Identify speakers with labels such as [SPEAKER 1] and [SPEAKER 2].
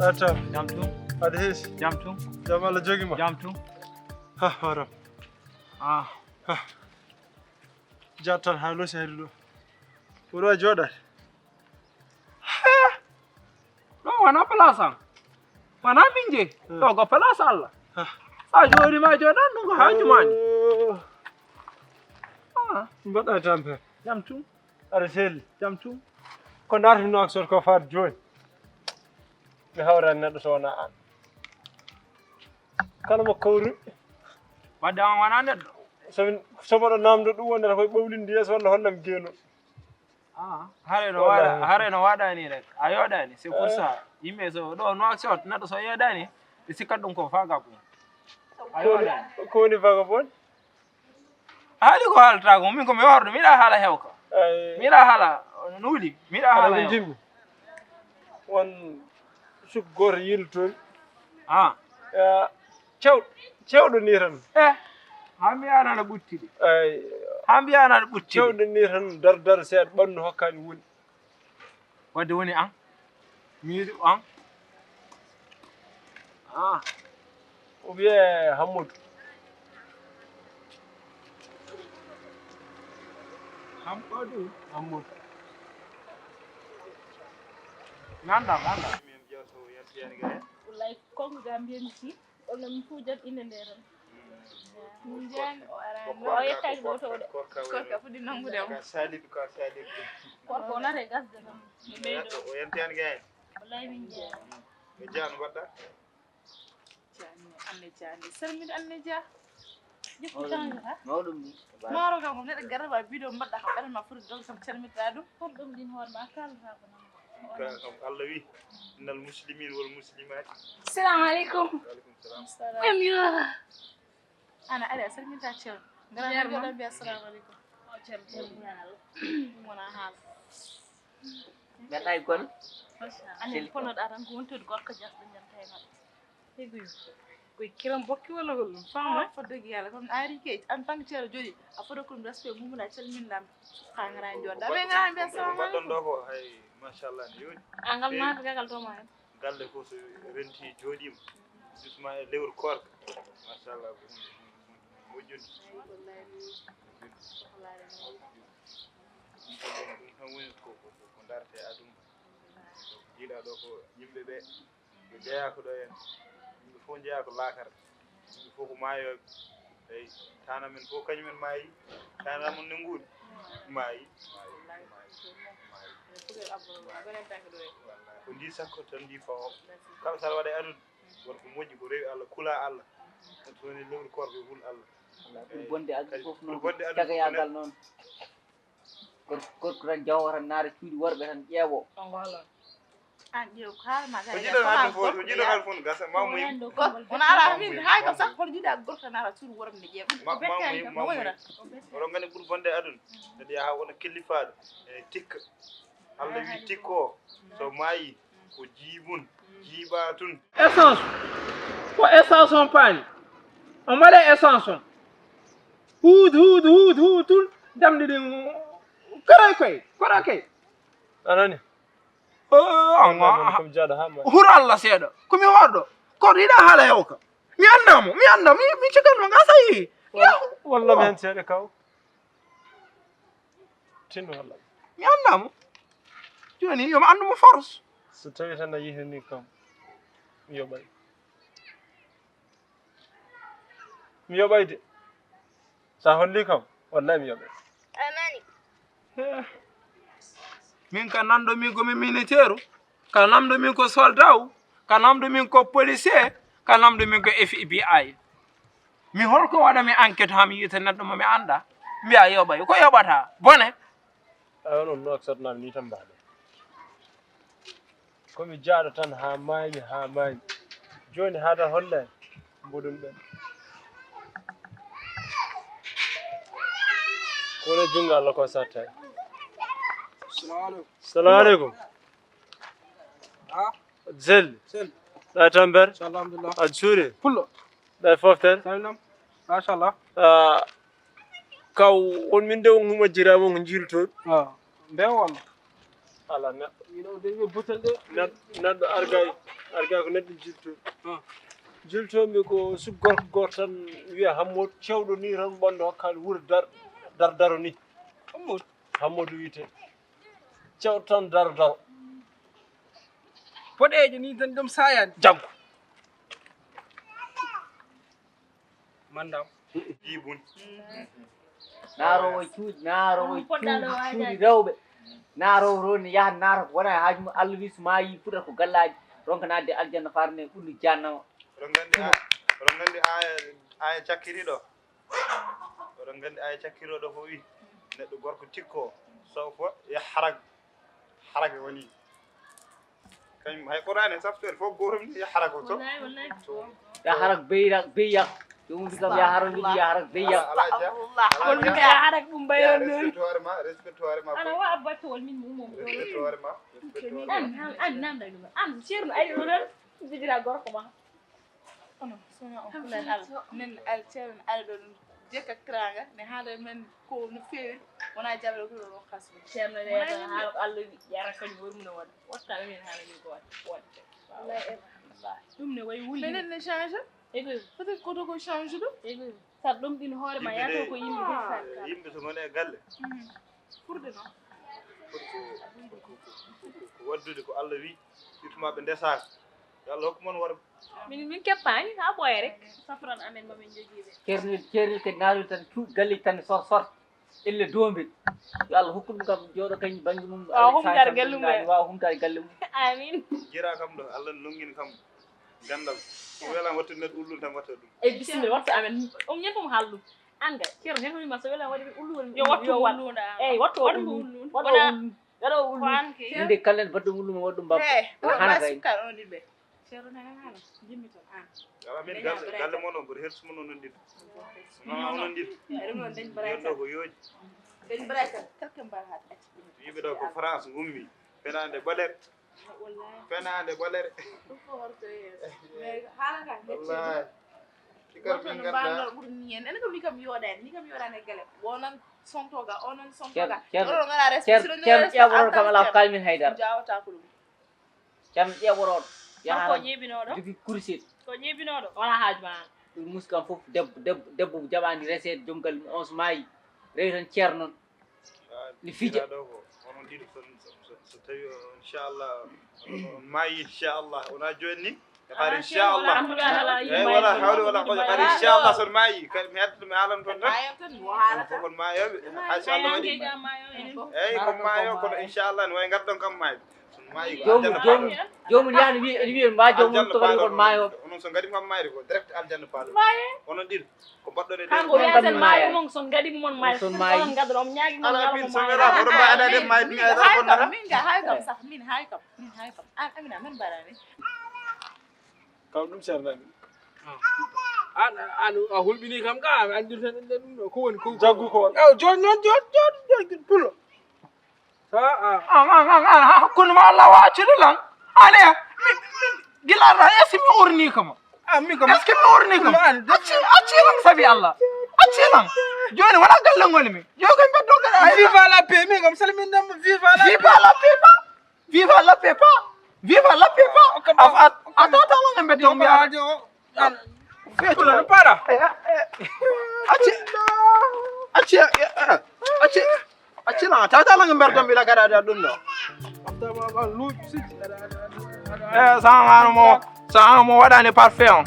[SPEAKER 1] Atam.
[SPEAKER 2] Jam tum.
[SPEAKER 1] Adhis.
[SPEAKER 2] Jam tum.
[SPEAKER 1] Jamala jogi ma.
[SPEAKER 2] Jam tum.
[SPEAKER 1] Ha haram.
[SPEAKER 2] Ah.
[SPEAKER 1] Ha. Jatan halu sehlu. Uro joda.
[SPEAKER 2] No wana palasan. Wana minje. To go palasa Allah. Sa jori ma jodan no haju man. Ah,
[SPEAKER 1] Mbada tampe.
[SPEAKER 2] jam tum.
[SPEAKER 1] Arsel.
[SPEAKER 2] Jam tum.
[SPEAKER 1] Ko nar no aksor ko fat joy. Mi hawra neddo sona an. Kala mo kawri.
[SPEAKER 2] Wadda wana neddo.
[SPEAKER 1] Somoɗo namdo ɗum wonde koye ɓowlinde yeeso walla hollam geeno.
[SPEAKER 2] Ah, hare no waɗani rek a yoɗani c'est pour ça yimɓe so ɗo no action neɗɗo so yeɗani ɓe sikkat ɗum ko vagabond a yoɗani
[SPEAKER 1] ko woni vagabond?
[SPEAKER 2] haali ko haalata ko min komi warɗo miɗa haala hewka miɗa haala nuuli miɗa haala
[SPEAKER 1] aɗa jimmi won suk goto yiltoon
[SPEAKER 2] ah
[SPEAKER 1] cewɗo ni tan
[SPEAKER 2] ha mbiyano aɗa ɓuttiɗi
[SPEAKER 1] ay
[SPEAKER 2] ha mbiyano aɗa ɓuttiɗi
[SPEAKER 1] cewɗo ni tan dar seeɗa ɓandu hokkani woni
[SPEAKER 2] wadde woni an miiɗi an ah
[SPEAKER 1] o wiye Hammadou
[SPEAKER 2] Hammadou ganda
[SPEAKER 3] wallahi konko ga mbiyami si walla mi fuujat inde nde tan min jani o yettaki ɗo to de korka fuɗi nangude o korka wonata gasde tan mi ɓeydo
[SPEAKER 4] o yentani gayen
[SPEAKER 3] wallahi min jeeya
[SPEAKER 4] mi jaanu mbaɗɗa
[SPEAKER 3] jani anne jani salmide anne dia jikku tanga ha
[SPEAKER 5] mawɗum ni
[SPEAKER 3] maaro kam ko neɗɗo garaba vidéo mbaɗɗa kam ɓerema foti dog sam calmitira ɗum hol ɗum ɗin hoore ma kalata ko nan
[SPEAKER 4] kam Allah wi innal muslimin wal muslimat
[SPEAKER 3] assalamu aleykum
[SPEAKER 4] aleykum salam
[SPEAKER 3] amiwa ana ari a salminta ceerno ngara joɗo mbiya assalamu aleykum o ceerno ɗum wona haala
[SPEAKER 5] mbaɗɗa e golle
[SPEAKER 3] anen ponoɗa tan ko wontude gorko jasɗo janta e maɗa hegoyo koye kiram bokki walla ko ɗum fama foddogi yalla comme ari ke en tant que ceerno jooɗi a foto ko ɗum respect mumuna calmindam ha ngara joɗɗa ɓe ngara mbiya assalamu
[SPEAKER 4] mbaɗɗon
[SPEAKER 3] aleykum
[SPEAKER 4] ɗo ko hay machallah ne yoni
[SPEAKER 3] angal naata gagal to ma hen
[SPEAKER 4] galle fof so renti jooɗima justement e lewru korka machallah ko moƴƴude ɗum tan woni ko darate aduna jiiɗa ɗo ko yimɓe ɓe ɓe jeeyako ɗo hen yimɓe fof jeeya ko laakara yimɓe fof ko maayoɓe eyi tana men fof kañumen maayi tana mon ne nguuri maayi ko ndi sakko tan ndi fawo kala saɗa waɗa e aduna wonko moƴƴi ko rewi Allah kula Allah so woni lewru korka hul Allah
[SPEAKER 5] ɓuri bonde aduna fof noon
[SPEAKER 4] bonde aduna
[SPEAKER 5] tagayagal noon korko tan jawata naare cuuɗi worɓe tan ƴeewo
[SPEAKER 3] an ƴeew ko haalma
[SPEAKER 4] ko jiɗo aduna fof ko jiɗo aduna fof gasa mamu yim
[SPEAKER 3] wona ala min hay kam sax kono jiiɗa gorko naata cuuɗi worɓe ƴeew
[SPEAKER 4] mamu oɗon gandi ɓuri bonde aduna neɗɗo yaha wona kellifaɗo e tikka Allah wi tikko so maayi ko jiibun jiibatun
[SPEAKER 2] essence ko essence on paani on mbaɗe essence on huud tun damde ɗin koɗa koy
[SPEAKER 1] anani kom jaɗo ha ma
[SPEAKER 2] huro Allah seeɗa komi warɗo koɗo yiɗa haala hewka mi annamo mi cigatmo ga sayi
[SPEAKER 1] walla mi hen seeɗa kaw tin walla
[SPEAKER 2] mi annamo joni yomi andumo force
[SPEAKER 1] so tawi tan a yihini kam mi yoɓay de sa holli kam wallahi mi yoɓay
[SPEAKER 2] min ka nanɗomin komi militaire ka namdomin ko soldat ka namdomin ko policier ka namdomin ko FBI mi holko waɗami enquête ha mi yiyata neɗɗo momi anda mbiya yoɓay ko yoɓata bone
[SPEAKER 1] a onon no aksatnami ni tan mbaɗo komi jaaɗo tan ha maami joni haada hollani mboɗum ɓen kono jungo Allah ko sattay assalamu aleykum zelli ɗa tamber
[SPEAKER 2] alhamdulillah
[SPEAKER 1] aɗa suuri
[SPEAKER 2] pullo
[SPEAKER 1] ɗa foftere
[SPEAKER 2] salinam machallah
[SPEAKER 1] kaw on min nde on humajjirama ko jiirutoɗo
[SPEAKER 2] mbe walla
[SPEAKER 1] ala neɗɗo
[SPEAKER 2] ino de butal de
[SPEAKER 1] neɗɗo argay ko neɗɗo jiltomi ko su gorko goto tan wiya Hammodou cewɗo ni tan ɓonde hokkade wuuro daro ni Hammodou wiyete cewɗo tan daro
[SPEAKER 2] poɗeje ni tan ɗum sayani
[SPEAKER 1] jaggo
[SPEAKER 2] mandam
[SPEAKER 4] jibun
[SPEAKER 5] naarowo cuuɗi rewɓe naarowo roni yaha naata wona haajum Allah wi so maayi fuɗata ko gallaji ronka naatde aljanna farne ɓulli jannama
[SPEAKER 4] oɗon gandi aya cakkiriɗo oɗon gandi aya cakkiriɗo ko wi neɗɗo gorko tikko saw fo ya harage woni kañum hay qur'ane saftere fof gotum ni ya harago to
[SPEAKER 5] ya harak beyyak jomum wi kam ya harak wiɗi ya harak beyyak
[SPEAKER 3] wol min ya harak ɗum bayon non
[SPEAKER 4] respect hoore ma
[SPEAKER 3] ana wa abbato wol min mum
[SPEAKER 4] respect hoore ma
[SPEAKER 3] an namda ɗum an ceerno ari ɗo tan jidira gorko ma ono sona on fulan al nen al ceerno ari ɗo ɗum jekka kranga ne haala men ko no feewi wona jaɓe ko ɗo kasu ceerno ne haala ko Allah wi yara kañum wormuno waɗa watta men haala ni ko waɗa wallahi ɗum ne way wuli men ne change ego peut-être ko to ko change ɗum ego sa ɗum ɗin hoore ma yato ko yimɓe defata
[SPEAKER 4] yimɓe so ngone e galle
[SPEAKER 3] furde noon
[SPEAKER 4] ko waddude ko Allah wi surtout ɓe ndesaka yo Allah hokku mon worɓe
[SPEAKER 3] min keppani ha ɓooya rek safran amen mamin jogiiɓe
[SPEAKER 5] ceernel kadi naaroy tan cuuɗi galleji tan sort elle doombil yo Allah hokku ɗum kam jooɗo kañum banggue mum
[SPEAKER 3] humtar galle mum
[SPEAKER 5] wawa humtade galle mum
[SPEAKER 3] amin
[SPEAKER 4] jira kam ɗo Allah longini kam gandal ko welan wattude neɗɗo ullul tan watta ɗum
[SPEAKER 3] e bisimilla wattu amen ñen fof mo haalɗum anga ceerno hen homi ma so welan waɗi ullugol yo wattu ullunda eyyi wattu ullu waɗa ullu
[SPEAKER 5] inde kallen badde ulluma waɗa ɗum babba hana kay
[SPEAKER 3] on ɗiɓe ceerno nana haala jimmi ton an
[SPEAKER 4] ala min galle mon on ɓuri hersumo noon non ɗiɗo non onon ɗiɗo
[SPEAKER 3] ɗum noon dañ bara
[SPEAKER 4] ɗo ko yooji
[SPEAKER 3] dañ bara quelque mbar ha
[SPEAKER 4] wiɓe ɗo ko France gummi fenade ɓolere
[SPEAKER 3] ɗum ko horto mais haala ka
[SPEAKER 4] wallahi tikar min
[SPEAKER 3] ganda ɓuri ni en ene ko mi kam yoɗani gale wonan sontoga onon sontoga oɗo ngara respect
[SPEAKER 5] ƴeɓoroɗo kam ala ko kalmin haydara
[SPEAKER 3] jawata ko ɗum
[SPEAKER 5] ceerno ƴeɓoroɗo
[SPEAKER 3] ko ƴeɓinoɗo
[SPEAKER 5] jogi kursit
[SPEAKER 3] ko ƴeɓinoɗo wona haajuma an
[SPEAKER 5] ɗum musi kam fof debbo jaɓandi resede joom galle on so maayi rewi tan ceerno noon ne fija
[SPEAKER 4] ɗo ko onon ɗiɗo so tawi inchallah on maayi inchallah wona joni ni kadi inchallah eyyi wala hawle wala ko kadi inchallah son maayi kadi mi heddo mi haalan toon tan fof kon maayoɓe hayso Allah waɗi eyyi ko maayo kono inchallah ne way garɗon kam maayo
[SPEAKER 5] jomum yahni wi mba jomum to kadi kon maayoɓe
[SPEAKER 4] onon so gaɗi kam maayde ko direct aljanna paaɗo onon ɗiɗo ko mbaɗɗon e
[SPEAKER 3] kanko yasen maayo mon son gaɗi mon maayo son maayo gaddo on ñaagi mon
[SPEAKER 4] ala min so wela oɗo mbawi adade maayo ɗum ayata kon nana
[SPEAKER 3] min ga hay kam sax min hay kam an amina men barani
[SPEAKER 1] kam ɗum ceernani
[SPEAKER 2] an a hulɓini kam ka mi andirta ɗum ɗo ko woni ko
[SPEAKER 1] jaggu ko
[SPEAKER 2] joni noon joni pullo hakkunde ma Allah waccude lan ane gilaɗa est ce que mi orni kama mi kam est ce que mi orni kama acci lan saabi Allah acci lan joni wona galle ngoni mi joni koye beddo gaɗa viva la paix min kam salmindema viva la paix viva la paix a tawta lan e beddo mbiyaade o feetulo paɗa acci lan a tawta lan e mberdo mbila gaɗade ɗum ɗo luuƴ sicci sa mo waɗani parfait on